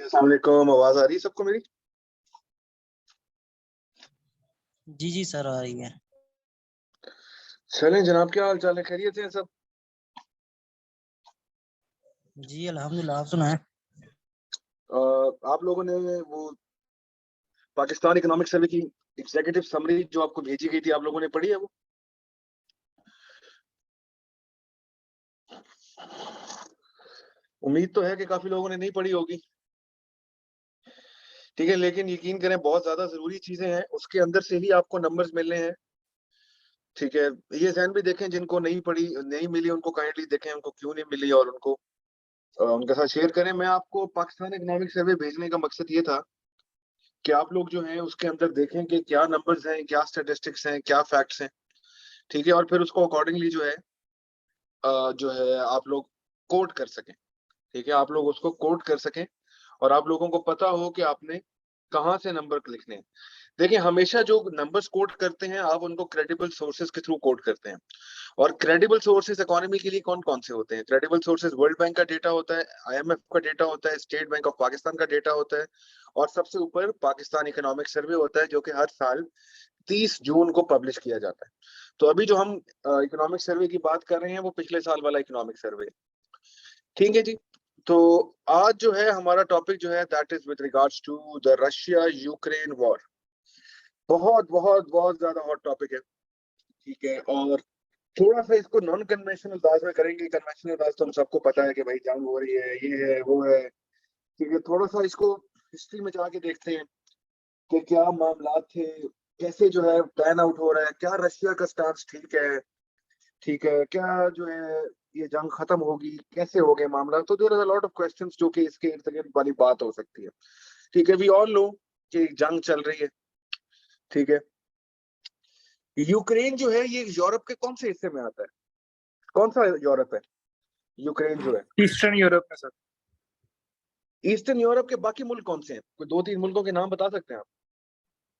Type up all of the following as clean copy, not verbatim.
अस्सलाम वालेकुम। आवाज आ रही है सबको मेरी? जी जी सर, आ रही है। चलें जनाब, क्या हाल चाल है? खैरियत है सब? जी अल्हम्दुलिल्लाह, आप सुनाएं। आप लोगों ने वो पाकिस्तान इकोनॉमिक सर्वे की एग्जीक्यूटिव समरी जो आपको भेजी गई थी, आप लोगों ने पढ़ी है वो? उम्मीद तो है कि काफी लोगों ने नहीं पढ़ी होगी। ठीक है, लेकिन यकीन करें बहुत ज्यादा जरूरी चीजें हैं, उसके अंदर से ही आपको नंबर्स मिलने हैं। ठीक है, ये जहन भी देखें, जिनको नहीं पढ़ी नहीं मिली उनको काइंडली देखें उनको क्यों नहीं मिली, और उनको उनके साथ शेयर करें। मैं आपको पाकिस्तान इकोनॉमिक सर्वे भेजने का मकसद ये था कि आप लोग जो हैं उसके अंदर देखें कि क्या नंबर्स हैं, क्या स्टेटिस्टिक्स हैं, क्या फैक्ट्स हैं। ठीक है, और फिर उसको अकॉर्डिंगली जो है आप लोग कोट कर सकें। ठीक है, आप लोग उसको कोट कर सकें और आप लोगों को पता हो कि आपने कहाँ से नंबर लिखने हैं। देखिए, हमेशा जो नंबर्स कोट करते हैं आप उनको क्रेडिबल सोर्सेज के थ्रू कोट करते हैं। और क्रेडिबल सोर्सेज इकोनॉमी के लिए कौन कौन से होते हैं? क्रेडिबल सोर्सेज वर्ल्ड बैंक का डेटा होता है, आईएमएफ का डेटा होता है, स्टेट बैंक ऑफ पाकिस्तान का डेटा होता है, और सबसे ऊपर पाकिस्तान इकोनॉमिक सर्वे होता है, जो कि हर साल 30 जून को पब्लिश किया जाता है। तो अभी जो हम इकोनॉमिक सर्वे की बात कर रहे हैं वो पिछले साल वाला इकोनॉमिक सर्वे। ठीक है जी। तो आज जो है हमारा टॉपिक जो है that is with regards to the Russia Ukraine war. बहुत बहुत बहुत ज्यादा हॉट टॉपिक है। ठीक है, और थोड़ा सा इसको नॉन कन्वेंशनल अंदाज में करेंगे। कन्वेंशनल अंदाज तो हम सबको पता है कि भाई जंग हो रही है, ये है वो है। ठीक है, थोड़ा सा इसको हिस्ट्री में जाके देखते हैं कि क्या मामला थे, कैसे जो है पैन आउट हो रहा है, क्या रशिया का स्टांस ठीक है। ठीक है, क्या जो है ये जंग खत्म होगी, कैसे हो गए मामला। तो there are a lot of questions जो कि इसके इर्द गिर्द वाली बात हो सकती है। ठीक है, वी ऑल नो कि जंग चल रही है। ठीक है, यूक्रेन जो है ये यूरोप के कौन से हिस्से में आता है? कौन सा यूरोप है यूक्रेन जो है? ईस्टर्न यूरोप में सर। ईस्टर्न यूरोप के बाकी मुल्क कौन से हैं? कोई दो तीन मुल्कों के नाम बता सकते हैं आप?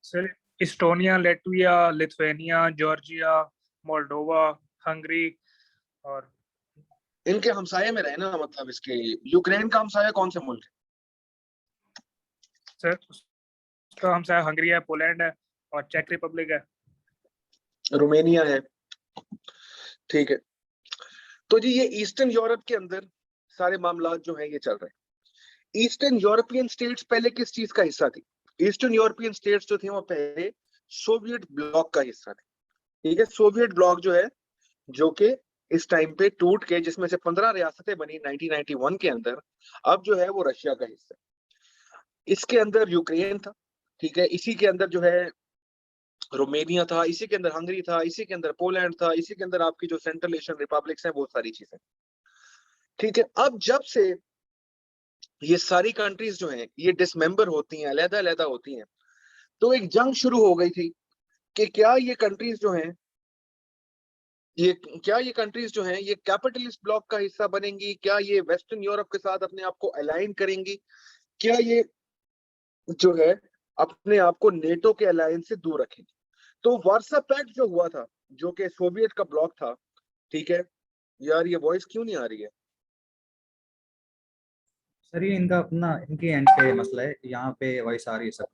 Sir Estonia, Latvia, Lithuania, Georgia, Moldova, Hungary और इनके हमसाये में रहे ना, मतलब इसके यूक्रेन का हमसाया कौन से मुल्क सर उसका हमसाया हंगरी है, पोलैंड है और चेक रिपब्लिक है। है? रोमेनिया है। ठीक है, तो जी ये ईस्टर्न यूरोप के अंदर सारे मामला जो है ये चल रहे हैं। ईस्टर्न यूरोपियन स्टेट्स पहले किस चीज का हिस्सा थी? ईस्टर्न यूरोपियन स्टेट्स जो थे वो पहले सोवियत ब्लॉक का हिस्सा थे। ठीक है, सोवियत ब्लॉक जो है, जो कि इस टाइम पे टूट के जिसमें से 15 रियासतें बनी 1991 के अंदर, अब जो है वो रशिया का हिस्सा है। इसके अंदर यूक्रेन था। ठीक है, इसी के अंदर जो है रोमेनिया था, इसी के अंदर हंगरी था, इसी के अंदर पोलैंड था, इसी के अंदर आपकी जो सेंट्रल एशियन रिपब्लिक्स हैं, बहुत सारी चीजें। ठीक है, अब जब से ये सारी कंट्रीज जो हैं ये डिसमेंबर होती हैं, अलहदा अलहदा होती हैं, तो एक जंग शुरू हो गई थी कि क्या ये कंट्रीज जो हैं ये कैपिटलिस्ट ब्लॉक का हिस्सा बनेंगी, क्या ये वेस्टर्न यूरोप के साथ अपने आप को अलाइन करेंगी, क्या ये जो है अपने आप को नेटो के अलायंस से दूर रखेंगी। तो वार्सा पैक्ट जो हुआ था, जो कि सोवियत का ब्लॉक था। ठीक है, यार ये वॉइस क्यों नहीं आ रही है? सर ये इनका अपना इनके एंड पे मसला है, यहाँ पे वॉइस आ रही है सब।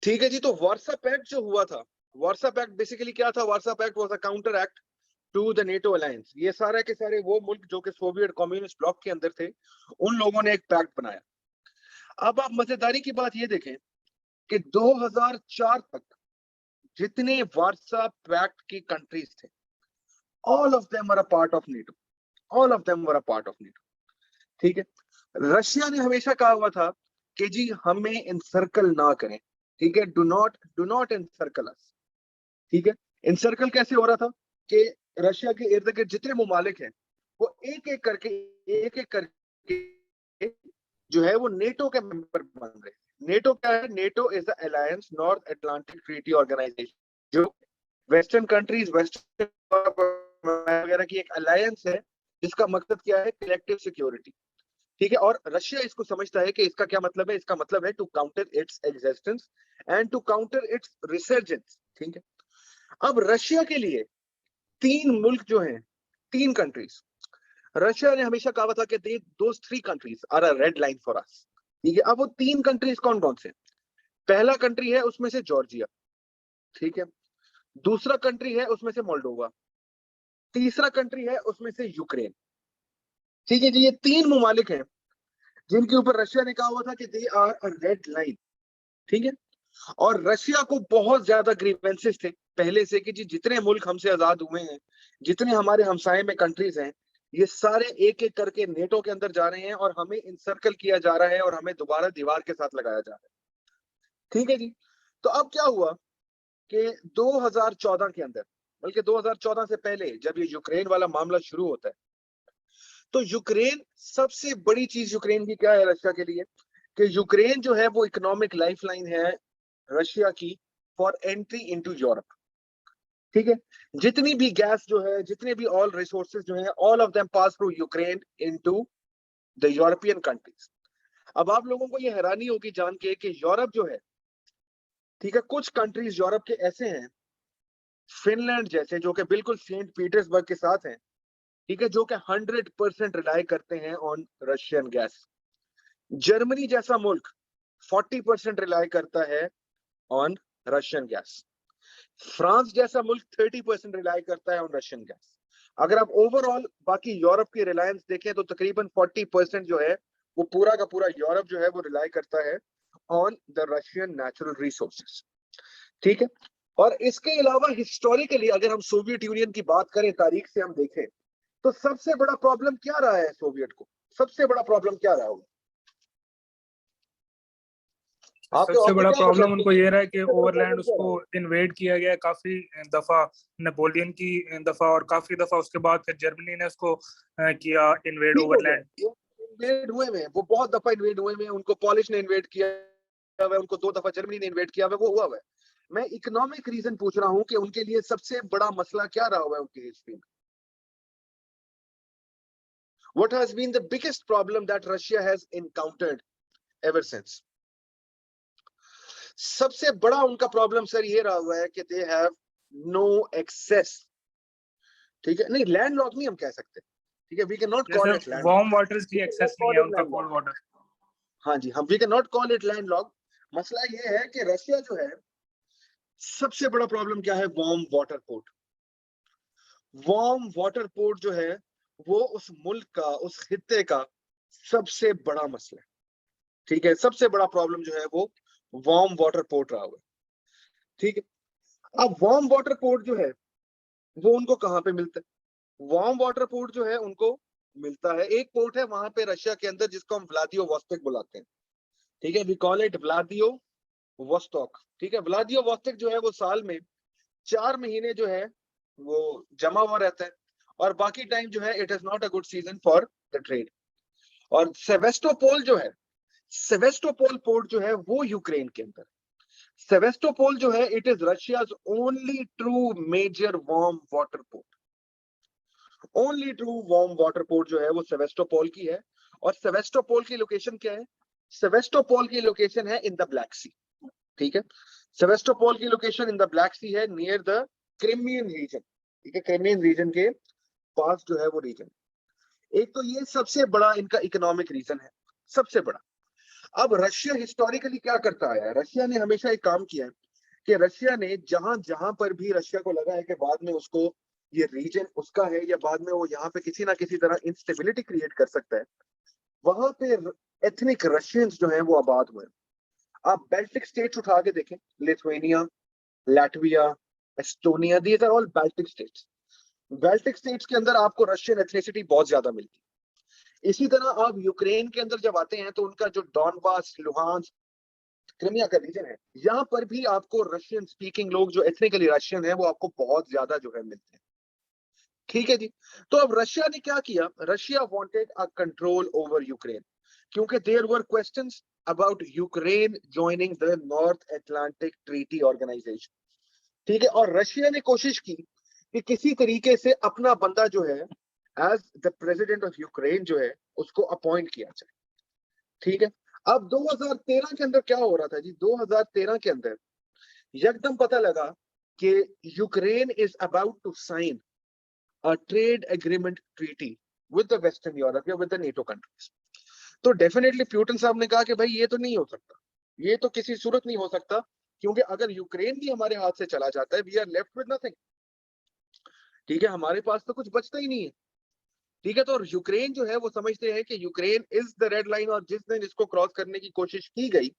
ठीक है जी, तो वार्सा पैक्ट जो हुआ था, वार्सा पैक्ट बेसिकली क्या था? Warsaw pact was a counter act to the NATO alliance. ये सारे के सारे वो मुल्क जो कि सोवियत कम्युनिस्ट ब्लॉक के अंदर थे, उन लोगों ने एक पैक्ट बनाया। अब आप मजेदारी की बात ये देखें कि 2004 तक जितने वार्सा पैक्ट की कंट्रीज थे, all of them were a part of NATO. All of them were a part of NATO. ठीक है, रशिया ने हमेशा कहा हुआ था कि जी हमें इनसर्कल ना करें। ठीक है, डू नॉट इनसर्कल अस। ठीक है, इनसर्कल कैसे हो रहा था कि रशिया के इर्द गिर्द जितने ममालिक हैं वो एक एक करके जो है वो नेटो के मेंबर बन रहे हैं। नेटो क्या है? NATO is the alliance, North Atlantic Treaty Organization, जो वेस्टर्न कंट्रीज, वेस्टर्न वगैरह की एक अलायंस है, जिसका मकसद क्या है? Collective security. ठीक है, और रशिया इसको समझता है कि इसका क्या मतलब है? इसका मतलब है to counter its existence and to counter its resurgence. ठीक है, अब रशिया के लिए तीन मुल्क जो हैं, तीन कंट्रीज, रशिया ने हमेशा कहा था कि those 3 countries are a red line for us, ठीक है। अब वो 3 कंट्रीज कौन कौन से? पहला कंट्री है उसमें से जॉर्जिया, ठीक है। दूसरा कंट्री है उसमें से मोल्डोवा, तीसरा कंट्री है उसमें से यूक्रेन, ठीक है जी। ये 3 ममालिक हैं जिनके ऊपर रशिया ने कहा हुआ था कि they are a red line, ठीक है। और रशिया को बहुत ज्यादा ग्रीवेंसेस थे पहले से कि जी जितने मुल्क हमसे आजाद हुए हैं, जितने हमारे हमसाये में कंट्रीज हैं, ये सारे एक एक करके नेटो के अंदर जा रहे हैं और हमें इंसर्कल किया जा रहा है और हमें दोबारा दीवार के साथ लगाया जा रहा है, ठीक है जी। तो अब क्या हुआ कि 2014 के अंदर, बल्कि 2014 से पहले जब ये यूक्रेन वाला मामला शुरू होता है, तो यूक्रेन, सबसे बड़ी चीज यूक्रेन की क्या है रशिया के लिए, कि यूक्रेन जो है वो इकोनॉमिक लाइफलाइन है रशिया की फॉर एंट्री इनटू यूरोप, ठीक है। जितनी भी गैस जो है, जितने भी ऑल रिसोर्सेज जो है, all of them pass through Ukraine into the European countries. अब आप लोगों को ये हैरानी होगी जान के कि यूरोप जो है, ठीक है, कुछ कंट्रीज यूरोप के ऐसे हैं, फिनलैंड जैसे, जो कि बिल्कुल सेंट पीटर्सबर्ग के साथ हैं, ठीक है, जो कि 100% रिलाई करते हैं ऑन रशियन गैस। जर्मनी जैसा मुल्क 40% रिलाई करता है ऑन रशियन गैस। फ्रांस जैसा मुल्क 30% रिलाई करता है ऑन रशियन गैस। अगर आप ओवरऑल बाकी यूरोप की रिलायंस देखें तो तकरीबन 40% जो है वो पूरा का पूरा यूरोप जो है वो रिलाई करता है on the Russian natural resources, ठीक है। और इसके अलावा हिस्टोरिकली अगर हम सोवियत यूनियन की बात करें, तारीख से हम देखें, तो सबसे बड़ा प्रॉब्लम क्या रहा है सोवियत को? सबसे बड़ा प्रॉब्लम क्या रहा होगा? सबसे बड़ा क्या प्रॉब्लम लगता उनको है? ये रहा है कि सबसे बड़ा ओवरलैंड प्रॉब्लम क्या उसको रहा है? इन्वेड किया गया है काफी दफा, नेपोलियन की दफा और काफी दफा उसके बाद फिर जर्मनी ने उसको किया इन्वेड ठीक हो गया, ओवरलैंड। वो इन्वेड हुए में, वो बहुत दफा इन्वेड हुए में, उनको पॉलिश ने इन्वेड किया हुआ है, उनको 2 दफा जर्मनी ने इन्वेड किया हुआ है, वो हुआ हुआ है। मैं इकोनॉमिक रीजन पूछ रहा हूं कि उनके लिए सबसे बड़ा मसला क्या रहा हुआ है उनकी हिस्ट्री में? What has been the biggest problem that Russia has encountered ever since? सबसे बड़ा उनका प्रॉब्लम सर ये रहा हुआ है कि दे हैव नो एक्सेस, ठीक है। नहीं, लैंडलॉक नहीं हम कह सकते, ठीक है, वी कैन नॉट कॉल जैसे इट लैंडलॉक, वार्म वाटर्स की एक्सेस नहीं है उनका, कोल्ड वाटर। हाँ जी, हम we can not call it landlocked. मसला ये है कि रशिया जो है, सबसे बड़ा प्रॉब्लम क्या है? Warm water port. Warm water port जो है वो उस मुल्क का, उस खित्ते का सबसे बड़ा मसला है, ठीक है। सबसे बड़ा प्रॉब्लम जो है वो वार्म वाटर पोर्ट रहा हुआ है, ठीक है। अब वार्म वाटर पोर्ट जो है वो उनको कहां पे मिलता है? वार्म वाटर पोर्ट जो है उनको मिलता है, एक पोर्ट है वहां पे रशिया के अंदर जिसको हम व्लादिवोस्टोक बुलाते हैं, ठीक है। वी कॉल इट व्लादिवोस्टोक, ठीक है। व्लादिवोस्टोक जो है वो साल में 4 महीने जो है वो जमा हुआ रहता है और बाकी टाइम जो है it is not a good season for the trade. और सेवेस्टोपोल जो है, सेवेस्टोपोल पोर्ट जो है वो यूक्रेन के अंदर, सेवेस्टोपोल जो है it is Russia's only true major warm water port. Only true warm water port जो है वो सेवेस्टोपोल की है। और सेवेस्टोपोल की लोकेशन क्या है? सेवेस्टोपोल की लोकेशन है इन द ब्लैक सी, ठीक है। सेवेस्टोपोल की लोकेशन इन द ब्लैक सी है, नियर द क्रिमियन रीजन, ठीक है। क्रिमियन रीजन के पास जो है वो रीजन। एक तो ये सबसे बड़ा इनका इकोनॉमिक रीजन है, सबसे बड़ा। अब रशिया हिस्टोरिकली क्या करता आया है? रशिया ने हमेशा एक काम किया है कि रशिया ने जहां जहां पर भी रशिया को लगा है कि बाद में उसको ये रीजन उसका है या बाद में वो यहाँ पे किसी ना किसी तरह इंस्टेबिलिटी क्रिएट कर सकता है, वहां पे एथनिक रशियंस जो हैं वो आबाद हुए। आप बेल्टिक स्टेट्स उठा के देखें, Lithuania, Latvia, Estonia, these are all Baltic states. Baltic states के अंदर आपको रशियन एथनिसिटी बहुत ज्यादा मिलती है। इसी तरह आप यूक्रेन के अंदर जब आते हैं तो उनका जो डॉनबास, लुहांस्क, क्रिमिया का रीजन है, यहाँ पर भी आपको रशियन स्पीकिंग लोग जो एथनिकली रशियन है वो आपको बहुत ज्यादा जो है मिलते हैं, ठीक है जी। तो अब रशिया ने क्या किया? Russia wanted a control over Ukraine, क्योंकि there were questions about Ukraine joining the North Atlantic Treaty Organisation, ठीक है। और रशिया ने कोशिश की कि किसी तरीके से अपना बंदा जो है as the president of Ukraine जो है उसको अपॉइंट किया जाए, ठीक है। अब 2013 के अंदर क्या हो रहा था जी? 2013 के अंदर यकदम पता लगा कि Ukraine is about to sign a trade agreement treaty with the western Europe या विद द नेटो कंट्रीज। तो डेफिनेटली प्यूटन साहब ने कहा कि भाई ये तो नहीं हो सकता, ये तो किसी सूरत नहीं हो सकता, क्योंकि अगर यूक्रेन भी हमारे हाथ से चला जाता है, we are left with nothing. ठीक है, हमारे पास तो कुछ बचता ही नहीं है। ठीक है, तो यूक्रेन जो है वो समझते हैं कि Ukraine is the red line, और जिस दिन इसको क्रॉस करने की कोशिश की गई,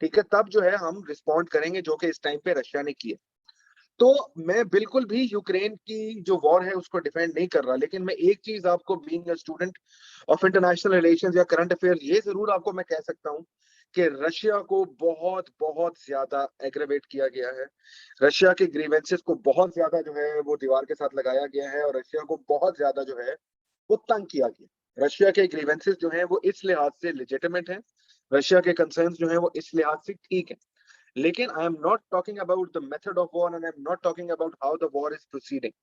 ठीक है, तब जो है हम रिस्पॉन्ड करेंगे, जो कि इस टाइम पे रशिया ने किया। तो मैं बिल्कुल भी यूक्रेन की जो वॉर है उसको डिफेंड नहीं कर रहा, लेकिन मैं एक चीज आपको being a student of international relations या करंट अफेयर ये जरूर आपको मैं कह सकता हूं कि रशिया को बहुत बहुत ज्यादा एग्रेवेट किया गया है। रशिया के ग्रीवेंसेस को बहुत ज्यादा जो है वो दीवार के साथ लगाया गया है, और रशिया को बहुत ज्यादा जो है वो तंग किया गया। रशिया के ग्रीवेंसेस जो हैं वो इस लिहाज से लेजिटिमेट हैं, रशिया के कंसर्न्स जो हैं वो इस लिहाज से ठीक है, लेकिन आई am not talking about the method of war and I am not talking about how the war is proceeding,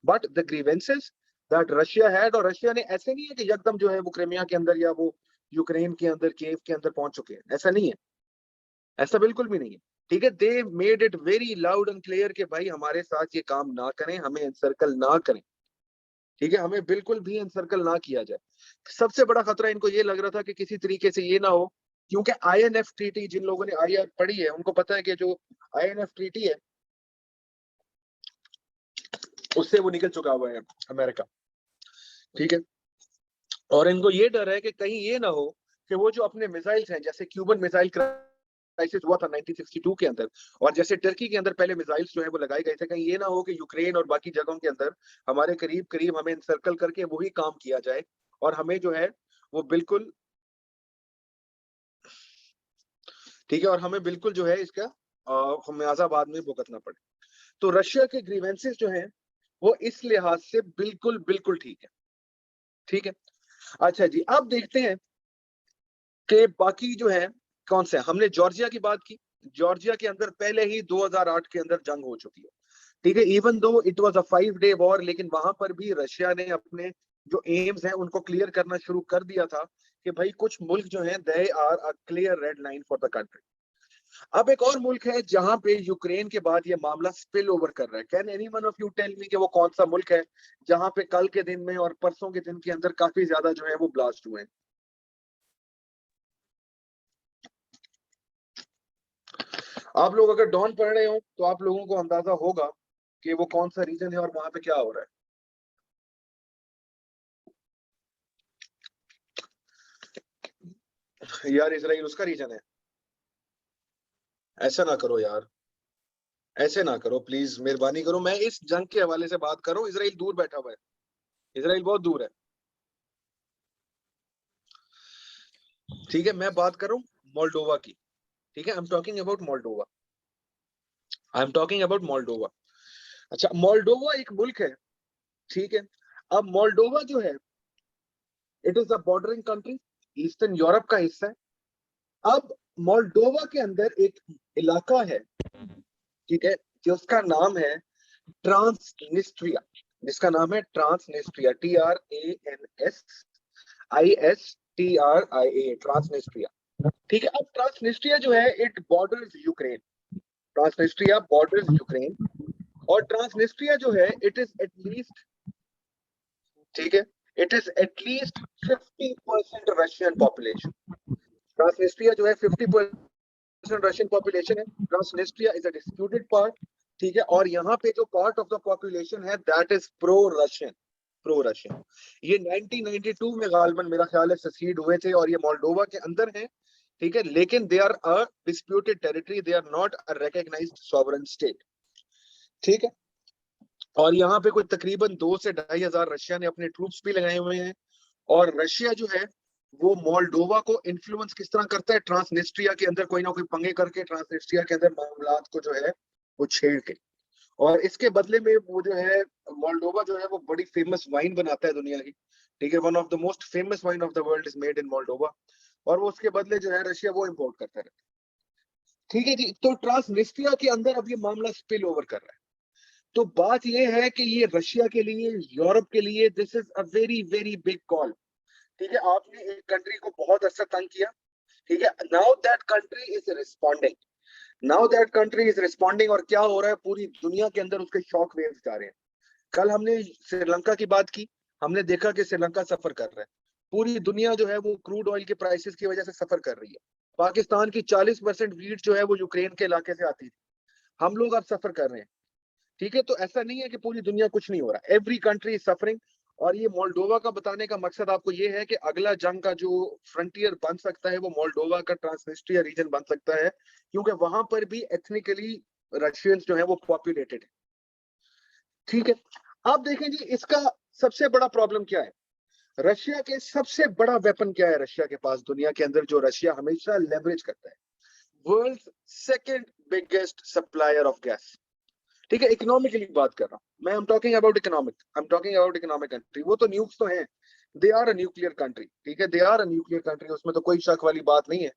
but the grievances that Russia had. और रशिया ने ऐसे नहीं है कि एकदम जो है वो क्रिमिया के अंदर या वो यूक्रेन के अंदर, कीव के अंदर पहुंच चुके हैं, ऐसा नहीं है, ऐसा बिल्कुल भी नहीं है। ठीक है, they made it very loud and clear कि भाई हमारे साथ ये काम ना करें, हमें एनसर्कल ना करें। ठीक है, हमें बिल्कुल भी एनसर्कल ना किया जाए। सबसे बड़ा खतरा इनको ये लग रहा था कि किसी तरीके से ये ना हो, क्योंकि आईएनएफ ट्रीटी, जिन लोगों ने आईआर पढ़ी है उनको पता है कि जो आईएनएफ ट्रीटी है उससे वो निकल चुका हुआ है अमेरिका। ठीक है, और इनको ये डर है कि कहीं ये ना हो कि वो जो अपने मिसाइल्स हैं, जैसे क्यूबन मिसाइल क्राइसिस हुआ था 1962 के अंदर, और जैसे टर्की के अंदर पहले मिसाइल्स जो है वो लगाए गए थे, कहीं ये ना हो कि यूक्रेन और बाकी जगहों के अंदर हमारे करीब करीब हमें सर्कल करके वही काम किया जाए, और हमें जो है वो बिल्कुल, ठीक है, और हमें बिल्कुल जो है इसका खामियाजा बाद में भुगतना पड़े। तो रशिया के ग्रीवेंसेस जो हैं वो इस लिहाज से बिल्कुल बिल्कुल ठीक है। ठीक है, अच्छा जी, अब देखते हैं कि बाकी जो है कौन से। हमने जॉर्जिया की बात की, जॉर्जिया के अंदर पहले ही 2008 के अंदर जंग हो चुकी है। ठीक है, even though it was a 5 day war, लेकिन वहां पर भी रशिया ने अपने जो एम्स हैं उनको क्लियर करना शुरू कर दिया था कि भाई कुछ मुल्क जो हैं they are a clear red line for the country. अब एक और मुल्क है जहां पे यूक्रेन के बाद ये मामला स्पिल ओवर कर रहा है। Can anyone of you tell me कि वो कौन सा मुल्क है जहां पे कल के दिन में और परसों के दिन के अंदर काफी ज्यादा जो है वो ब्लास्ट हुए हैं? आप लोग अगर डॉन पढ़ रहे हो तो आप लोगों को अंदाजा होगा कि वो कौन सा रीजन है और वहां पे क्या हो रहा है। यार इसराइल उसका रीजन है? ऐसा ना करो यार, ऐसे ना करो प्लीज, मेहरबानी करो। मैं इस जंग के हवाले से बात कर रहा हूँ, इसराइल दूर बैठा हुआ है, इसराइल बहुत दूर है। ठीक है, मैं बात कर रहा हूँ मोल्डोवा की। ठीक है, I am talking about Moldova, I am talking about Moldova. अच्छा, मोल्डोवा एक मुल्क है। ठीक है, अब मोल्डोवा जो है it is a bordering country, eastern Europe का हिस्सा है। अब मोल्डोवा के अंदर एक इलाका है, ठीक है, जिसका नाम है ट्रांसनिस्ट्रिया, जिसका नाम है ट्रांसनिस्ट्रिया, TRANSNISTRIA, ट्रांसनिस्ट्रिया। ठीक है, अब ट्रांसनिस्ट्रिया जो है it borders Ukraine, Transnistria borders Ukraine, और ट्रांसनिस्ट्रिया जो है इट इज एटलीस्ट, ठीक है, it is at least 50% Russian population. Transnistria जो है 50% रशियन पॉपुलेशन है। Transnistria is a disputed part. ठीक है, और यहाँ पे जो पार्ट ऑफ द पॉपुलेशन है that is pro Russian, pro Russian. ये 1992 में गालबन मेरा ख्याल है ससीड हुए थे, और ये मोल्डोवा के अंदर है। ठीक है, लेकिन they are a disputed territory, they are not a recognised sovereign state. ठीक है, और यहाँ पे कोई तकरीबन 2 से 2,500 रशिया ने अपने ट्रूप्स भी लगाए हुए हैं। और रशिया जो है वो मोल्डोवा को इन्फ्लुएंस किस तरह करता है, ट्रांसनिस्ट्रिया के अंदर कोई ना कोई पंगे करके ट्रांसनिस्ट्रिया के अंदर मामलात को जो है वो छेड़ के, और इसके बदले में वो जो है मोल्डोवा जो है वो बड़ी फेमस वाइन बनाता है दुनिया की। ठीक है, one of the most famous wine of the world is made in Moldova, और वो उसके बदले जो है रशिया वो इम्पोर्ट करता रहता है। ठीक है जी, तो ट्रांसनिस्ट्रिया के अंदर अब ये मामला स्पिल ओवर कर रहा है। तो बात ये है कि ये रशिया के लिए, यूरोप के लिए this is a very very big call. ठीक है, आपने एक कंट्री को बहुत अच्छा तंग किया। ठीक है, now that country is responding, now that country is responding, और क्या हो रहा है पूरी दुनिया के अंदर उसके शॉक वेव्स जा रहे हैं। कल हमने श्रीलंका की बात की, हमने देखा कि श्रीलंका सफर कर रहा है, पूरी दुनिया जो है वो क्रूड ऑयल के प्राइसेस की वजह से सफर कर रही है। पाकिस्तान की 40% वीट जो है वो यूक्रेन के इलाके से आती थी, हम लोग अब सफर कर रहे हैं। ठीक है, तो ऐसा नहीं है कि पूरी दुनिया कुछ नहीं हो रहा, एवरी कंट्री इज सफरिंग। और ये मोल्डोवा का बताने का मकसद आपको ये है कि अगला जंग का जो फ्रंटियर बन सकता है वो मोल्डोवा का ट्रांसनिस्ट्रिया रीजन बन सकता है, क्योंकि वहां पर भी एथनिकली रशियंस जो है वो पॉपुलेटेड है। ठीक है, आप देखें जी इसका सबसे बड़ा प्रॉब्लम क्या है, रशिया के सबसे बड़ा वेपन क्या है रशिया के पास दुनिया के अंदर, जो रशिया हमेशा लेवरेज करता है, world second biggest supplier of gas. ठीक है, इकोनॉमिकली बात कर रहा हूं मैं, I am talking about economic country. वो तो न्यूक्स तो हैं, they are a nuclear country, ठीक है, they are a nuclear country, उसमें तो कोई शक वाली बात नहीं है।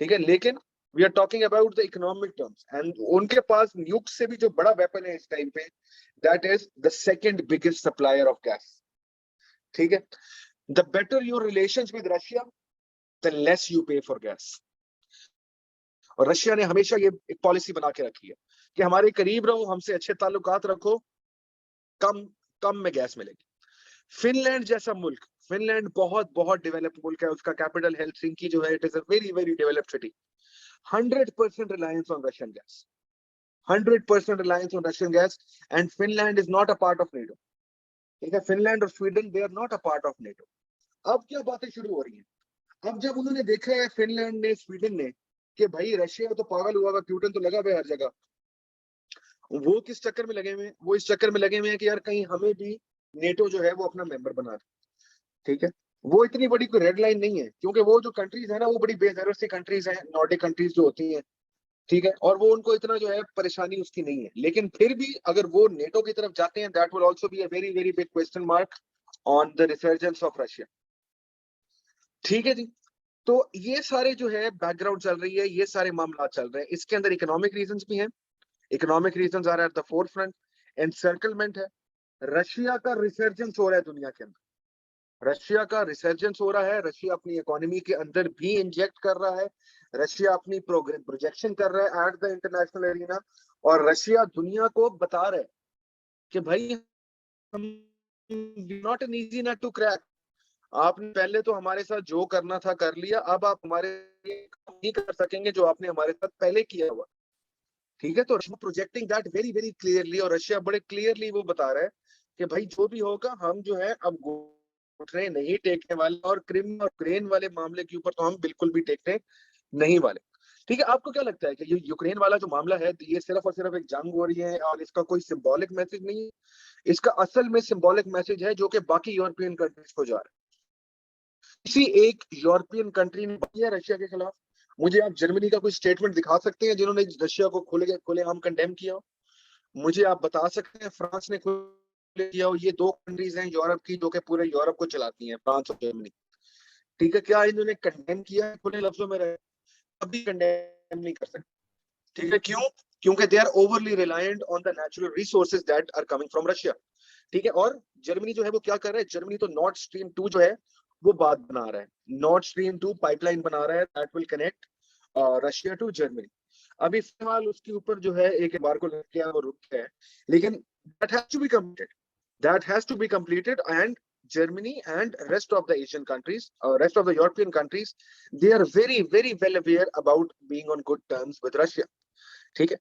ठीक है, लेकिन we are talking about the economic terms, and उनके पास न्यूक्स से भी जो बड़ा वेपन है इस टाइम पे, that is the second biggest supplier of gas. ठीक है, the better your relations with Russia the less you पे फॉर गैस। और रशिया ने हमेशा ये एक पॉलिसी बना के रखी है कि हमारे करीब रहो, हमसे अच्छे ताल्लुकात रखो, कम कम में गैस मिलेगी। फिनलैंड जैसा मुल्क, फिनलैंड बहुत बहुत डेवलप्ड मुल्क है, उसका कैपिटल हेलसिंकी जो है, it is a very very developed city. 100% reliance on Russian gas, 100% reliance on Russian gas, and Finland is not a part of NATO. ठीक है, फिनलैंड और Sweden they are not a part of NATO. अब क्या बातें शुरू हो रही हैं, अब जब उन्होंने देखा है फिनलैंड ने, स्वीडन ने, कि भाई रशिया तो पागल हुआ, प्यूटन तो लगा हुआ है हर जगह, वो किस चक्कर में लगे हुए हैं, वो इस चक्कर में लगे हुए हैं कि यार कहीं हमें भी नेटो जो है वो अपना मेंबर बना दे। ठीक है, वो इतनी बड़ी कोई रेड लाइन नहीं है, क्योंकि वो जो कंट्रीज है ना वो बड़ी बेजरूरत सी कंट्रीज हैं, नॉर्डिक कंट्रीज जो होती हैं। ठीक है, और वो उनको इतना जो है परेशानी उसकी नहीं है, लेकिन फिर भी अगर वो नेटो की तरफ जाते हैं, that will also be a very very big question mark on the resurgence of Russia. ठीक है जी, तो ये सारे जो है बैकग्राउंड चल रही है, ये सारे मामला चल रहे हैं, इसके अंदर इकोनॉमिक रीजंस भी हैं, economic reasons are at the forefront, encirclement है, रशिया का रिसर्जेंस हो रहा है दुनिया के अंदर, रशिया का रिसर्जेंस हो रहा है, रशिया अपनी इकोनॉमी के अंदर भी इंजेक्ट कर रहा है, रशिया अपनी प्रोजेक्शन कर रहा है एट द इंटरनेशनल एरिना, और रशिया दुनिया को बता रहा है कि भाई हम not an easy nut to crack, आपने पहले तो हमारे साथ जो करना था कर लिया, अब आप हमारे लिए नहीं कर सकेंगे जो आपने हमारे साथ पहले किया हुआ। ठीक है, तो Russia projecting that very very clearly, और रशिया बड़े क्लियरली वो बता रहा है कि भाई जो भी होगा हम जो है अब घुटने नहीं टेकने वाले, और क्रिम और यूक्रेन वाले मामले के ऊपर तो हम बिल्कुल भी टेकने नहीं वाले। ठीक है, आपको क्या लगता है कि ये यूक्रेन वाला जो मामला है, ये सिर्फ और सिर्फ एक जंग हो रही है और इसका कोई सिंबॉलिक मैसेज नहीं है? इसका असल में सिंबॉलिक मैसेज है जो कि बाकी यूरोपियन कंट्रीज को जा रहा है। किसी एक यूरोपियन कंट्री ने किया रशिया के खिलाफ, मुझे आप जर्मनी का कोई स्टेटमेंट दिखा सकते हैं जिन्होंने रशिया को खुलेआम कंडेम किया हो? मुझे आप बता सकते हैं फ्रांस ने खुले किया हो? ये दो कंट्रीज हैं यूरोप की जो कि पूरे यूरोप को चलाती हैं, फ्रांस और जर्मनी। ठीक है, क्या इन्होंने कंडेम किया है खुले लफ्जों में रहे? कभी कंडेम नहीं कर सकते। ठीक है, क्यों? क्योंकि they are overly reliant on the natural resources that are coming from Russia. ठीक है, और जर्मनी जो है वो क्या कर रहा है, जर्मनी तो नॉर्थ स्ट्रीम 2 जो है वो बात बना रहा है, नॉर्थ स्ट्रीम 2 पाइपलाइन बना रहा है, that will connect Russia to Germany. अभी फिलहाल उसके ऊपर जो है एक बार को लग गया, वो रुक गया है, लेकिन that has to be completed, that has to be completed, and Germany and rest of the Asian countries, rest of the European countries, they are very very well aware about being on good terms with Russia. ठीक है,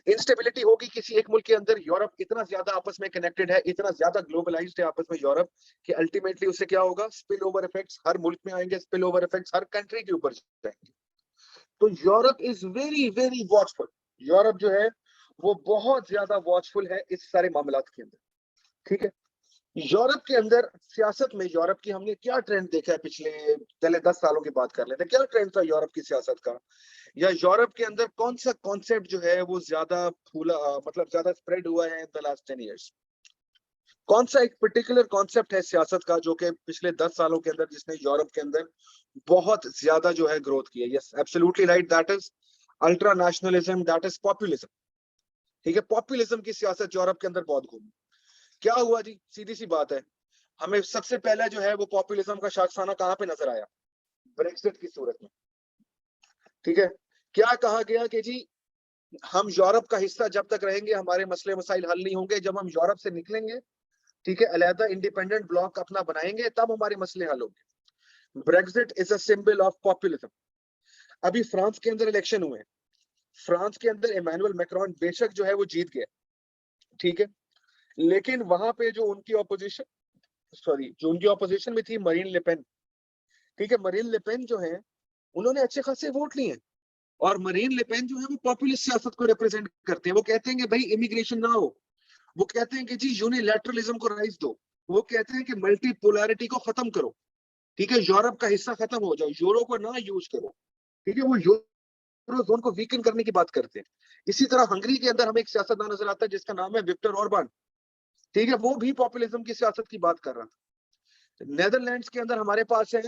instability होगी किसी एक मुल्क के अंदर, Europe इतना ज्यादा आपस में कनेक्टेड है, इतना ज्यादा ग्लोबलाइज्ड है आपस में यूरोप, कि अल्टीमेटली उससे क्या होगा, स्पिल ओवर इफेक्ट्स हर मुल्क में आएंगे, स्पिल ओवर इफेक्ट्स हर कंट्री के ऊपर जाएंगे। तो Europe is very very watchful, Europe जो है वो बहुत ज्यादा वॉचफुल है इस सारे मामलात के अंदर। ठीक है, यूरोप के अंदर सियासत में, यूरोप की हमने क्या ट्रेंड देखा है पिछले पहले 10 सालों की बात कर लेते हैं, क्या ट्रेंड था यूरोप की सियासत का, या यूरोप के अंदर कौन सा कॉन्सेप्ट जो है वो ज्यादा फूला, मतलब ज्यादा स्प्रेड हुआ है इन द लास्ट 10 इयर्स? कौन सा एक पर्टिकुलर कॉन्सेप्ट है सियासत का जो कि पिछले 10 सालों के अंदर जिसने यूरोप के अंदर बहुत ज्यादा जो है ग्रोथ की है? Yes, absolutely right, that is ultra nationalism, that is populism. ठीक है, पॉपुलिज्म की सियासत यूरोप के अंदर बहुत घूमी। क्या हुआ जी, सीधी सी बात है, हमें सबसे पहले जो है वो पॉपुलिज्म का शाखसाना कहां पे नजर आया? ब्रेक्सिट की सूरत में। ठीक है, क्या कहा गया कि जी हम यूरोप का हिस्सा जब तक रहेंगे हमारे मसले मसाइल हल नहीं होंगे, जब हम यूरोप से निकलेंगे ठीक है, अलहदा इंडिपेंडेंट ब्लॉक अपना बनाएंगे तब हमारे मसले हल होंगे। Brexit is a symbol of populism. अभी फ्रांस के अंदर इलेक्शन हुए, फ्रांस के अंदर इमैनुअल मैक्रोन बेशक जो है वो जीत गया, ठीक है, लेकिन वहां पे जो उनकी ऑपोजिशन में थी मरीन ले पेन, ठीक है, मरीन ले पेन जो है उन्होंने अच्छे खासे वोट लिए हैं, और मरीन ले पेन जो है वो पॉपुलिस्ट सियासत को रिप्रेजेंट करते हैं। वो कहते हैं कि भाई इमिग्रेशन ना हो, वो कहते हैं कि जी यूनिलैटरलिज्म को राइज दो, वो कहते हैं कि मल्टीपोलैरिटी को खत्म करो, ठीक है, यूरोप का हिस्सा खत्म हो जाओ, यूरो को ना यूज करो, ठीक है, वो यूरोजोन को वीकन करने की बात करते हैं। इसी तरह हंगरी के अंदर हमें एक सियासतदान नजर आता है जिसका नाम है विक्टर ऑर्बान, ठीक है, वो भी पॉपुलिज्म की सियासत की बात कर रहा था। नेदरलैंड्स के अंदर हमारे पास है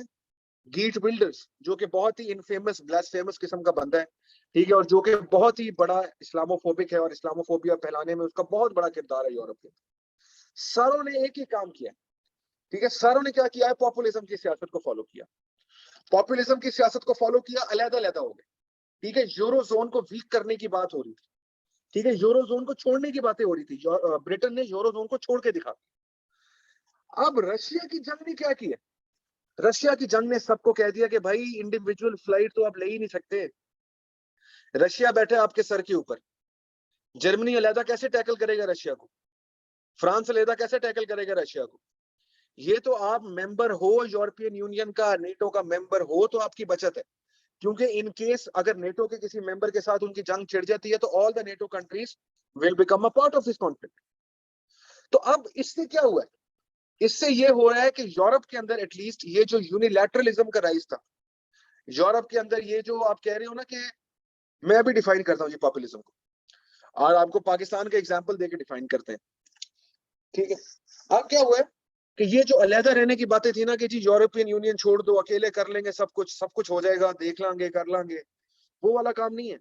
गीट विल्डर्स, जो कि बहुत ही इनफेमस ब्लास्फेमस किस्म का बंदा है, ठीक है, और जो कि बहुत ही बड़ा इस्लामोफोबिक है और इस्लामोफोबिया फैलाने में उसका बहुत बड़ा किरदार है यूरोप के। सारों ने एक ही काम किया, ठीक है, सारों ने क्या किया है, पॉपुलिज्म की सियासत को फॉलो किया, पॉपुलिज्म की सियासत को फॉलो किया, अलग-अलग हो गए, ठीक है, यूरोजोन को वीक करने की बात हो रही थी, ठीक है, यूरोजोन को छोड़ने की बातें हो रही थी, ब्रिटेन ने यूरोजोन को छोड़ के दिखा। अब रशिया की जंग ने क्या किया, रशिया की जंग ने सबको कह दिया कि भाई इंडिविजुअल फ्लाइट तो आप ले ही नहीं सकते, रशिया बैठे आपके सर के ऊपर। जर्मनी अलहदा कैसे टैकल करेगा रशिया को, फ्रांस अलहदा कैसे टैकल करेगा रशिया को, ये तो आप मेंबर हो यूरोपियन यूनियन का, नेटो का मेंबर हो तो आपकी बचत है, क्योंकि इन केस अगर नेटो के किसी मेंबर के साथ उनकी जंग छिड़ जाती है तो all the NATO countries will become a part of this conflict. तो अब इससे क्या हुआ है, इससे ये हो रहा है कि यूरोप के अंदर एटलीस्ट ये जो यूनिलैटरलिज्म का राइज था, यूरोप के अंदर ये जो आप कह रहे हो ना कि मैं अभी डिफाइन करता हूँ ये पॉपुलिज्म को, और आपको पाकिस्तान का एग्जांपल देके डिफाइन करते हैं, ठीक है। अब क्या हुआ है कि ये जो अलहदा रहने की बातें थी ना कि जी यूरोपियन यूनियन छोड़ दो, अकेले कर लेंगे सब कुछ हो जाएगा, देख लांगे कर लांगे, वो वाला काम नहीं है।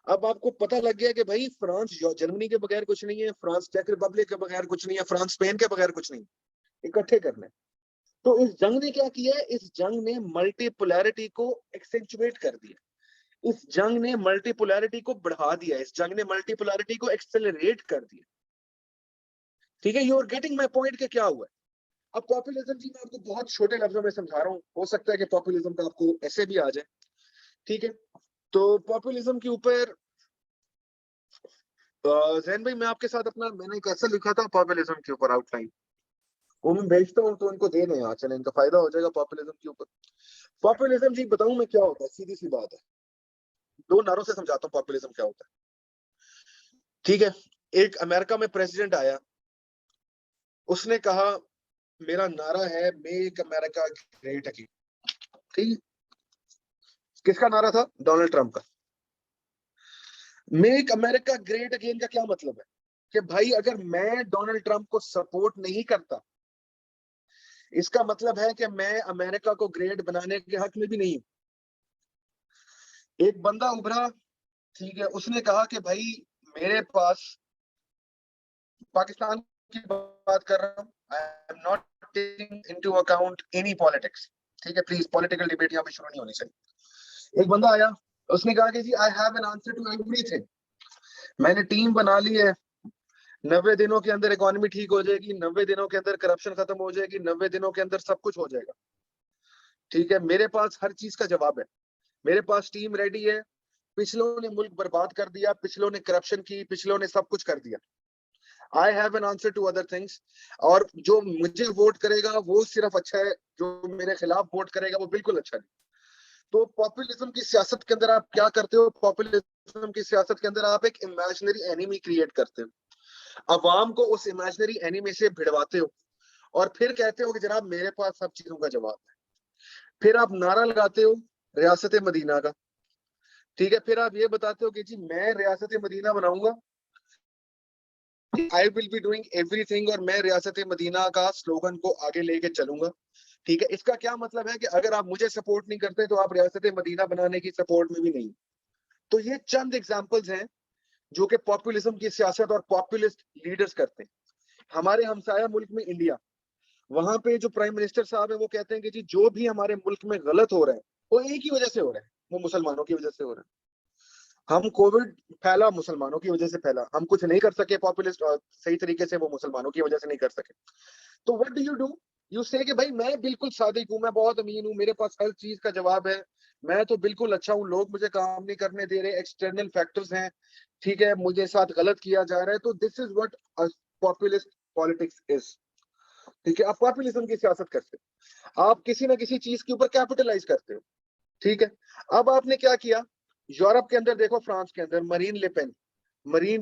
अब आपको पता लग गया कि भाई फ्रांस जर्मनी के बगैर कुछ नहीं है, फ्रांस चेक रिपब्लिक के बगैर कुछ नहीं है, फ्रांस स्पेन के बगैर कुछ नहीं, इकट्ठे करने। तो इस जंग ने क्या किया है, इस जंग ने मल्टीपोलैरिटी को एक्सेंचुएट कर दिया, इस जंग ने मल्टीपोलैरिटी को बढ़ा दिया, इस जंग ने मल्टीपोलैरिटी को एक्सेलरेट कर दिया, ठीक है। You are getting my point कि क्या हुआ है। अब पॉपुलिज्म की मैं आपको बहुत छोटे लफ्जों में समझा रहा हूँ, हो सकता है कि पॉपुलिज्म का आपको ऐसे भी आ जाए, ठीक है। तो पॉपुलिज्म के ऊपर जैन भाई मैं आपके साथ अपना मैंने एक ऐसा लिखा था पॉपुलिज्म के ऊपर आउटलाइन, वो मैं भेजता हूँ तो इनको दे दें, यहाँ चले इनका फायदा हो जाएगा पॉपुलिज्म के ऊपर। पॉपुलिज्म जी बताऊं मैं क्या होता है, सीधी सी बात है, दो नारों से समझाता हूँ पॉपुलिज्म क्या होता है, ठीक है। एक अमेरिका में प्रेसिडेंट आया, उसने कहा मेरा नारा है मेक अमेरिका ग्रेट अगेन, ठीक। किसका नारा था, डोनाल्ड ट्रंप का। मेक अमेरिका ग्रेट अगेन का क्या मतलब है कि भाई अगर मैं डोनाल्ड ट्रंप को सपोर्ट नहीं करता, इसका मतलब है कि मैं अमेरिका को ग्रेट बनाने के हक में भी नहीं हूं। एक बंदा उभरा, ठीक है, उसने कहा कि भाई मेरे पास, पाकिस्तान की बात कर रहा हूं, आई am not taking into account any politics, ठीक है, प्लीज पॉलिटिकल डिबेट यहाँ पे शुरू नहीं होनी चाहिए। एक बंदा आया, उसने कहा कि जी I have an answer to everything, मैंने टीम बना ली है, 90 दिनों के अंदर इकोनॉमी ठीक हो जाएगी, 90 दिनों के अंदर करप्शन खत्म हो जाएगी, 90 दिनों के अंदर सब कुछ हो जाएगा, ठीक है, मेरे पास हर चीज का जवाब है, मेरे पास टीम रेडी है, पिछलों ने मुल्क बर्बाद कर दिया, पिछलों ने करप्शन की, पिछलों ने सब कुछ कर दिया, I have an answer to other things, और जो मुझे वोट करेगा वो सिर्फ अच्छा है, जो मेरे खिलाफ वोट करेगा वो बिल्कुल अच्छा नहीं। तो पॉपुलिज्म की सियासत के अंदर आप क्या करते हो, पॉपुलिज्म की सियासत के अंदर आप एक इमेजिनरी एनिमी क्रिएट करते हो, अवाम को उस इमेजिनरी एनिमी से भिड़वाते हो, और फिर कहते हो कि जनाब मेरे पास सब चीजों का जवाब है। फिर आप नारा लगाते हो रियासत मदीना का, ठीक है, फिर आप ये बताते हो कि जी मैं रियासत मदीना बनाऊंगा, I will be doing everything, और मैं रियासत मदीना का स्लोगन को आगे लेके चलूंगा, ठीक है। इसका क्या मतलब है कि अगर आप मुझे सपोर्ट नहीं करते तो आप रियासत मदीना बनाने की सपोर्ट में भी नहीं। तो ये चंद एग्जांपल्स हैं जो कि पॉपुलिज्म की सियासत और पॉपुलिस्ट लीडर्स करते हैं। हमारे हमसाया मुल्क में इंडिया, वहां पे जो प्राइम मिनिस्टर साहब है वो कहते हैं कि जी जो भी हमारे मुल्क में गलत हो रहा है वो एक ही वजह से हो रहा है, वो मुसलमानों की वजह से हो रहा है। हम कोविड फैला मुसलमानों की वजह से फैला, हम कुछ नहीं कर सके पॉपुलिस्ट और सही तरीके से, वो मुसलमानों की वजह से नहीं कर सके। तो व्हाट डू यू से कि भाई मैं बिल्कुल सादिक हूं, मैं बहुत अमीन हूं, मेरे पास हर चीज का जवाब है, मैं तो बिल्कुल अच्छा हूं, लोग मुझे काम नहीं करने दे रहे, एक्सटर्नल फैक्टर्स हैं, ठीक है, मुझे साथ गलत किया जा रहा है। तो this is what populist politics is. ठीक है, आप पॉपुलिज्म की सियासत करते हो, आप किसी ना किसी चीज के ऊपर कैपिटलाइज करते हो। ठीक है, अब आपने क्या किया, यूरोप के अंदर देखो, फ्रांस के अंदर मरीन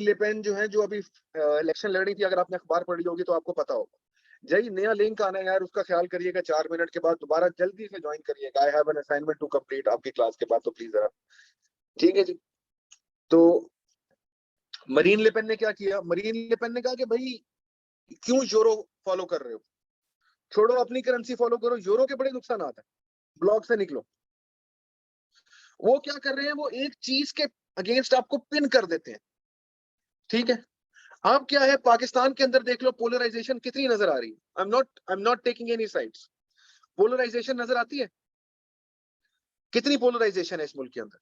लेपेन जो है, जो अभी इलेक्शन लड़ रही थी, अगर आपने अखबार पढ़ी होगी तो आपको पता होगा। जय नया लिंक आना है यार, उसका ख्याल करिएगा, 4 मिनट के बाद दोबारा जल्दी से ज्वाइन करिएगा, I have an assignment to complete आपकी क्लास के बाद, तो प्लीज जरा। ठीक है जी। तो मरीन लेपेन ने क्या किया, मरीन लेपेन ने कहा कि भाई क्यों यूरो फॉलो कर रहे हो, छोड़ो अपनी करेंसी फॉलो करो, यूरो के बड़े नुकसान आता है, ब्लॉक से निकलो। वो क्या कर रहे हैं, वो एक चीज के अगेंस्ट आपको पिन कर देते हैं। ठीक है, अब क्या है, पाकिस्तान के अंदर देख लो पोलराइजेशन कितनी नजर आ रही है। I am not taking any sides, polarisation नजर आती है, कितनी पोलराइजेशन है इस मुल्क के अंदर।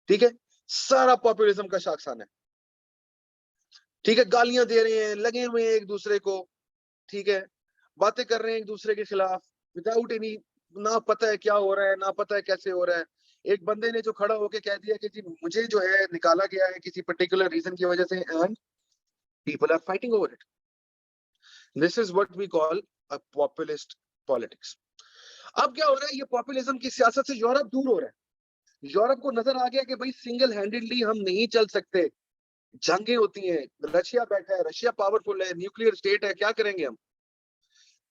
ठीक है, सारा पॉपुलिज्म का शाखसाना है। ठीक है, गालियां दे रहे हैं, लगे हुए हैं एक दूसरे को, ठीक है, बातें कर रहे हैं एक दूसरे के खिलाफ विदाउट एनी, ना पता है क्या हो रहा है, ना पता है कैसे हो रहा है। एक बंदे ने जो खड़ा होके कह दिया कि जी मुझे जो है निकाला गया है किसी पर्टिकुलर रीजन की वजह से, and people are fighting over it. This is what we call a populist politics. अब क्या हो रहा है, ये पॉपुलिज्म की सियासत से यूरोप दूर हो रहा है। यूरोप को नजर आ गया कि भाई सिंगल हैंडेडली हम नहीं चल सकते, जंगें होती हैं, रशिया बैठा है, रशिया पावरफुल है, न्यूक्लियर स्टेट है, क्या करेंगे हम।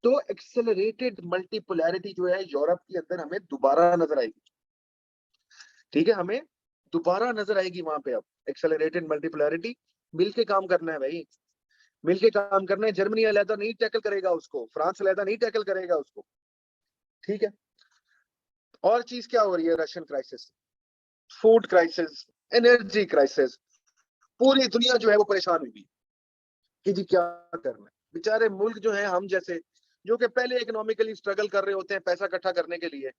तो एक्सेलरेटेड मल्टीपोलैरिटी जो है यूरोप के अंदर हमें दोबारा नजर आएगी। ठीक है, हमें दोबारा नजर आएगी वहां पे। अब एक्सेलरेटेड मल्टीपोलैरिटी, मिलके काम करना है भाई, मिलके काम करना है। जर्मनी अलहदा नहीं टैकल करेगा उसको, फ्रांस अलहदा नहीं टैकल करेगा उसको। ठीक है, और चीज क्या हो रही है, Russian crisis, food crisis, energy crisis, पूरी दुनिया जो है वो परेशान हुई कि जी क्या करना है। बेचारे मुल्क जो है हम जैसे, जो कि पहले इकोनॉमिकली स्ट्रगल कर रहे होते हैं पैसा इकट्ठा करने के लिए,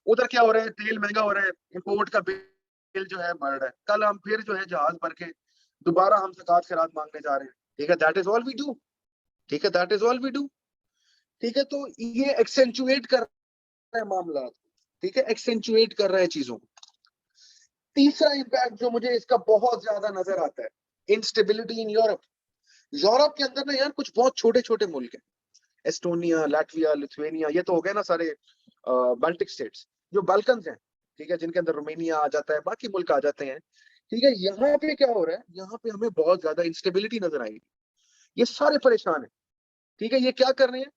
उधर क्या हो रहा है, तेल महंगा हो रहा है, इंपोर्ट का बिल जो है बढ़ रहा है, कल हम फिर जो है जहाज भर के दोबारा हम ज़कात खैरात मांगने जा रहे हैं। ठीक है, that is all we do. ठीक है, that is all we do. ठीक है, तो ये एक्सेंचुएट कर रहा है मामला। ठीक है, एक्सेंचुएट कर रहा है चीजों को। तीसरा इंपैक्ट जो मुझे इसका बहुत ज्यादा नजर आता है, इंस्टेबिलिटी इन यूरोप। यूरोप के अंदर ना यार कुछ बहुत छोटे छोटे मुल्क हैं, एस्टोनिया, लाटविया, लिथुआनिया, ये तो हो गए ना सारे बाल्टिक स्टेट्स, जो बाल्कन्स हैं। ठीक है, जिनके अंदर रोमानिया आ जाता है, बाकी मुल्क आ जाते हैं। ठीक है, यहाँ पे क्या हो रहा है, यहाँ पे हमें बहुत ज्यादा इंस्टेबिलिटी नजर आएगी, ये सारे परेशान है। ठीक है, ये क्या कर रहे हैं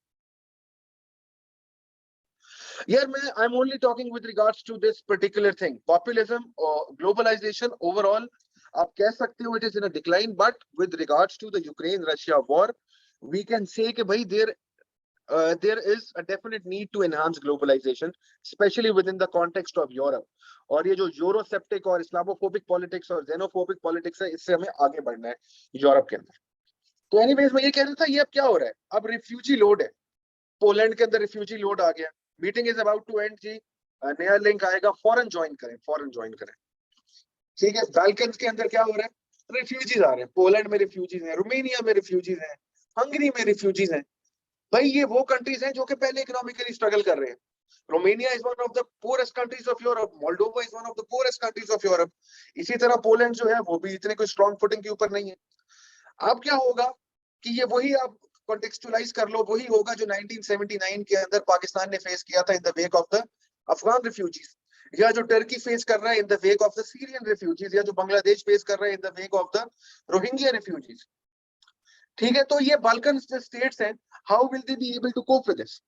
यार, मैं I am only talking with regards to this particular thing, populism और ग्लोबलाइजेशन ओवरऑल। आप कह सकते हो it is in a decline, but with regards to the Ukraine Russia war we can say कि भाई there is a definite need to enhance globalization, especially within the context of Europe. और ये जो uroseptic और Islamophobic politics और xenophobic politics है, इससे हमें आगे बढ़ना है यूरोप के अंदर। तो एनीवेज मैं ये कह रहा था, ये अब क्या हो रहा है, अब रिफ्यूजी लोड है, पोलैंड के अंदर रिफ्यूजी लोड आ गया, meeting is about to end जी, नया लिंक आएगा, फॉरन ज्वाइन करें, फॉरन ज्वाइन करें। ठीक है, बाल्कन्स के अंदर क्या हो रहा है, रिफ्यूजीज आ रहे हैं, पोलैंड में रिफ्यूजीज हैं, रोमानिया में रिफ्यूजीज हैं, हंगरी में रिफ्यूजीज हैं। भाई ये वो कंट्रीज हैं जो कि पहले इकोनॉमिकली स्ट्रगल कर रहे हैं। Romania is one of the poorest countries of Europe, Moldova is one of the poorest countries of Europe. इसी तरह पोलैंड जो है वो भी इतने कोई स्ट्रॉन्ग फुटिंग के ऊपर नहीं है। अब क्या होगा कि ये वही आप कॉन्टेक्चुअलाइज कर लो, वही होगा जो 1979 के अंदर पाकिस्तान ने फेस किया था in the wake of the Afghan refugees, या जो टर्की फेस कर रहा है in the wake of the Syrian refugees, या जो बांग्लादेश फेस कर रहा है in the wake of the Rohingya refugees. ठीक है, तो ये बाल्कन स्टेट्स हैं, how will they be able to cope with this.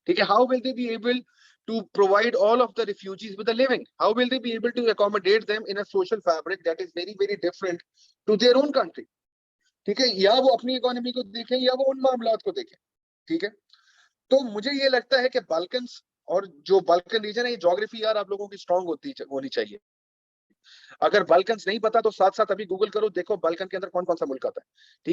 ठीक है, how will they be able to provide all of the refugees with a living, how will they be able to accommodate them in a social fabric that is very very different to their own country। ठीक है, या वो अपनी economy को देखें या वो उन मामलात को देखें। ठीक है, तो मुझे ये लगता है कि बाल्कन्स और जो बाल्कन रीजन है, ये ज्योग्राफी यार आप लोगों की स्ट्रांग होनी चाहिए। अगर बाल्कन्स नहीं पता तो साथ साथ अभी गूगल करो, देखो बाल्कन के अंदर कौन कौन सा मुल्क आता है। ठीक